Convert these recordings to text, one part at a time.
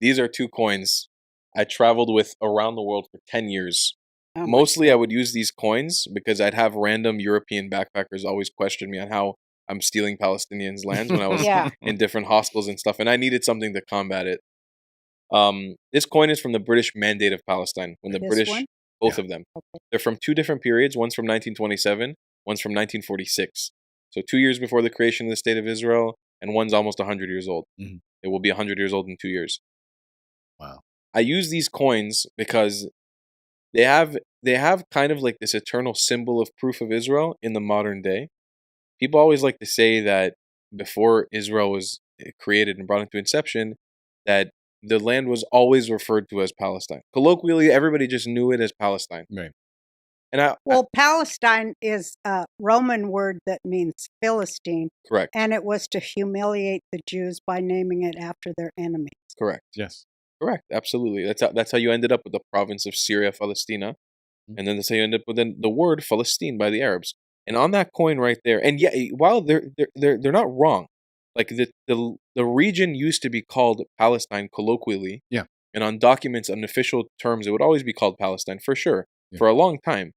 These are 2 coins I traveled with around the world for 10 years. Oh my Mostly I God. would use these coins because I'd have random European backpackers always question me on how I'm stealing Palestinians' lands when I was Yeah. in different hostels and stuff, and I needed something to combat it. This coin is from the British Mandate of Palestine, when the This British, one? both Yeah. of them. Okay. They're from 2 different periods. One's from 1927, one's from 1946. So 2 years before the creation of the State of Israel, and one's almost 100 years old. Mhm. It will be 100 years old in 2 years. Wow. I use these coins because they have kind of like this eternal symbol of proof of Israel in the modern day. People always like to say that before Israel was created and brought into inception, that the land was always referred to as Palestine. Colloquially, everybody just knew it as Palestine. Right. And Well, Palestine is a Roman word that means Philistine, correct, and it was to humiliate the Jews by naming it after their enemies. correct, Yes. correct. Absolutely. That's how you ended up with the province of Syria, Palestina, and then that's how you end up with the word Palestine by the Arabs. And on that coin right there, and yeah, while they're not wrong, like the region used to be called Palestine colloquially, Yeah. and on documents and official terms, it would always be called Palestine for sure Yeah. for a long time.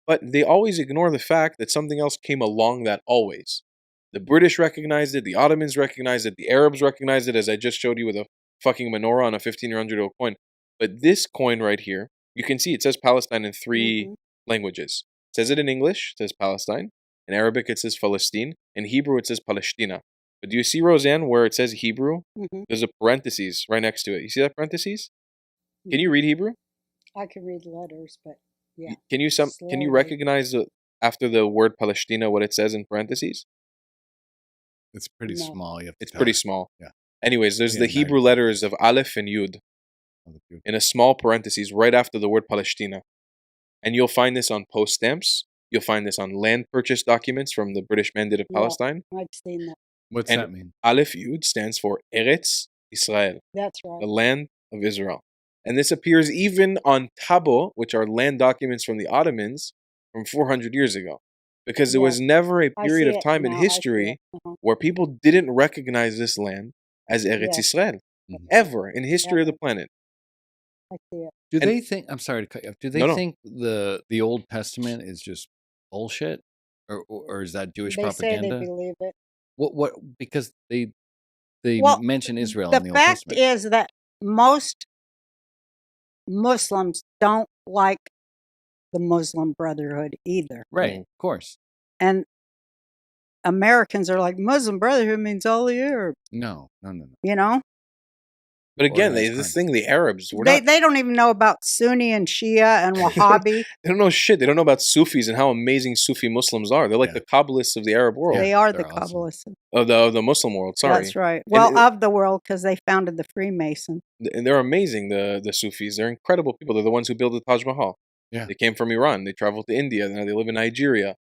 But they always ignore the fact that something else came along that always. The British recognized it, the Ottomans recognized it, the Arabs recognized it, as I just showed you with a fucking menorah on a 1500-year-old coin. But this coin right here, you can see it says Palestine in 3 Mhm. languages. It says it in English, it says Palestine. In Arabic, it says Palestine. In Hebrew, it says Palestina. But do you see, Roseanne, where it says Hebrew? Mhm. There's a parentheses right next to it. You see that parentheses? Can you read Hebrew? I can read letters, but yeah. Can you Slowly. recognize after the word Palestina what it says in parentheses? It's pretty No. small. You have to It's tell pretty it. small. Yeah. Anyways, there's Yeah, the now Hebrew you- letters of Aleph and Yud Oh, the beauty. in a small parentheses right after the word Palestina. And you'll find this on post stamps. You'll find this on land purchase documents from the British Mandate of Yeah. Palestine. I've seen that. What's And that mean? Aleph Yud stands for Eretz Israel, That's the right. land of Israel. And this appears even on tabo, which are land documents from the Ottomans from 400 years ago. Because there Yeah. was never a I period see of it time in now. I see history it. Uh-huh. where people didn't recognize this land as Eretz Yes. Israel. Mhm. Ever in history of the planet. I see it. Do And- they think? I'm sorry to cut you off. Do they No, no. think the Old Testament is just bullshit, or is that Jewish They propaganda? say they believe it. What? Because they Well, mention Israel the in the Old fact Testament. is that most Muslims don't like the Muslim Brotherhood either. Right. Of course. And Americans are like, Muslim Brotherhood means all the Arabs, No. you know? But again, Organized this crime. thing, the Arabs, They don't even know about Sunni and Shia and Wahhabi. They don't know shit. They don't know about Sufis and how amazing Sufi Muslims are. They're like Yeah. the Kabbalists of the Arab world, They are the they're awesome. Kabbalists. of the Muslim world. Sorry, That's right. Well, And- of the world, because they founded the Freemason. and they're amazing. The Sufis, they're incredible people. They're the ones who built the Taj Mahal. Yeah. They came from Iran. They traveled to India. Now they live in Nigeria.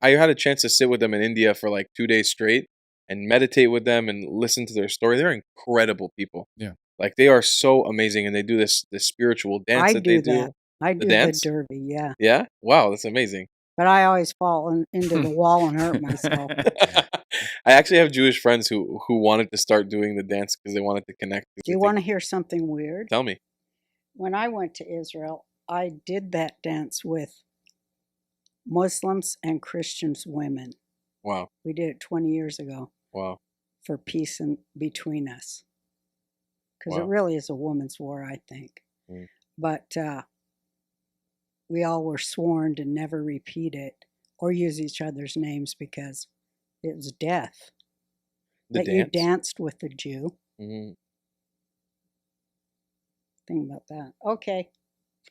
I had a chance to sit with them in India for like 2 days straight and meditate with them and listen to their story. They're incredible people. Yeah. Like they are so amazing, and they do this spiritual dance I that do they do. that. I do the dance? derby, yeah. Yeah, wow, that's amazing. But I always fall into the wall and hurt myself. I actually have Jewish friends who wanted to start doing the dance because they wanted to connect. Do you want to hear something weird? Tell me. When I went to Israel, I did that dance with Muslims and Christians women. Wow, We did it 20 years ago wow. for peace in between us. Because Wow. it really is a woman's war, I think. Mm. But we all were sworn to never repeat it or use each other's names because it was death. The that dance. you danced with a Jew. Mhm. Think about that. Okay.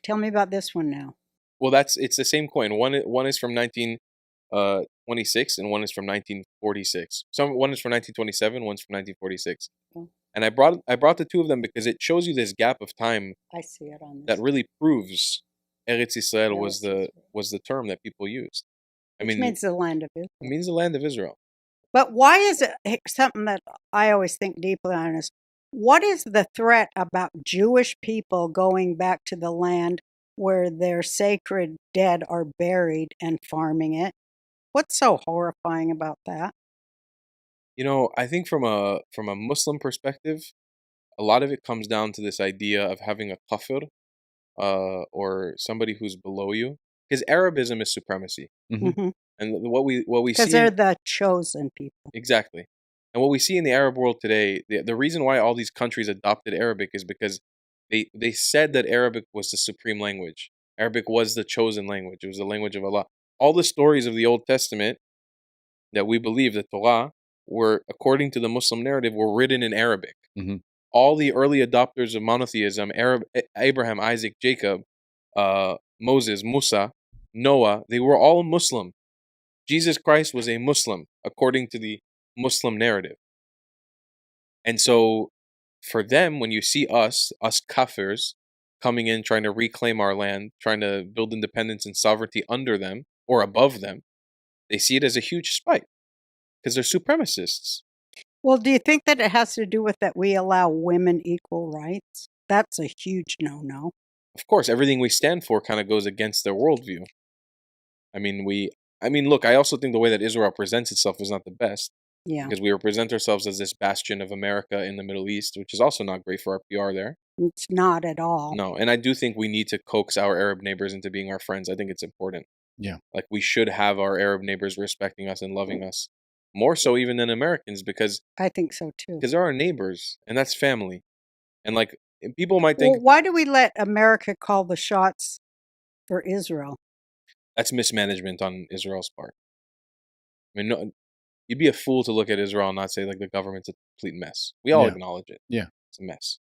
Tell me about this one now. Well, it's the same coin. One is from 1926 and one is from 1946. One is from 1927, one's from 1946. Oh. And I brought the two of them because it shows you this gap of time I see it on this. that really proves Eretz Israel was Eretz the term that people used. I Which mean, means the land of it Israel. means the land of Israel. But why is it something that I always think deeply on is what is the threat about Jewish people going back to the land where their sacred dead are buried and farming it? What's so horrifying about that? You know, I think from a Muslim perspective, a lot of it comes down to this idea of having a kafir, or somebody who's below you. Because Arabism is supremacy, Mhm. and what we Because see they're in the chosen people. exactly, and what we see in the Arab world today, the reason why all these countries adopted Arabic is because they said that Arabic was the supreme language. Arabic was the chosen language. It was the language of Allah. All the stories of the Old Testament that we believe, the Torah, were, according to the Muslim narrative, were written in Arabic. Mhm. All the early adopters of monotheism, Abraham, Isaac, Jacob, Moses, Musa, Noah, they were all Muslim. Jesus Christ was a Muslim, according to the Muslim narrative. And so, for them, when you see us kafirs, coming in, trying to reclaim our land, trying to build independence and sovereignty under them or above them, they see it as a huge spite because they're supremacists. Well, do you think that it has to do with that we allow women equal rights? That's a huge no-no. Of course, everything we stand for kind of goes against their worldview. Look, I also think the way that Israel presents itself is not the best Yeah, because we represent ourselves as this bastion of America in the Middle East, which is also not great for our PR there. it's not at all. No, and I do think we need to coax our Arab neighbors into being our friends. I think it's important. Yeah. Like, we should have our Arab neighbors respecting us and loving us more so even than Americans because I think so too. they're our neighbors and that's family. And like, people might Well, think why do we let America call the shots for Israel? that's mismanagement on Israel's part. I mean, no, you'd be a fool to look at Israel and not say like the government's a complete mess. We all Yeah. acknowledge it. Yeah. It's a mess.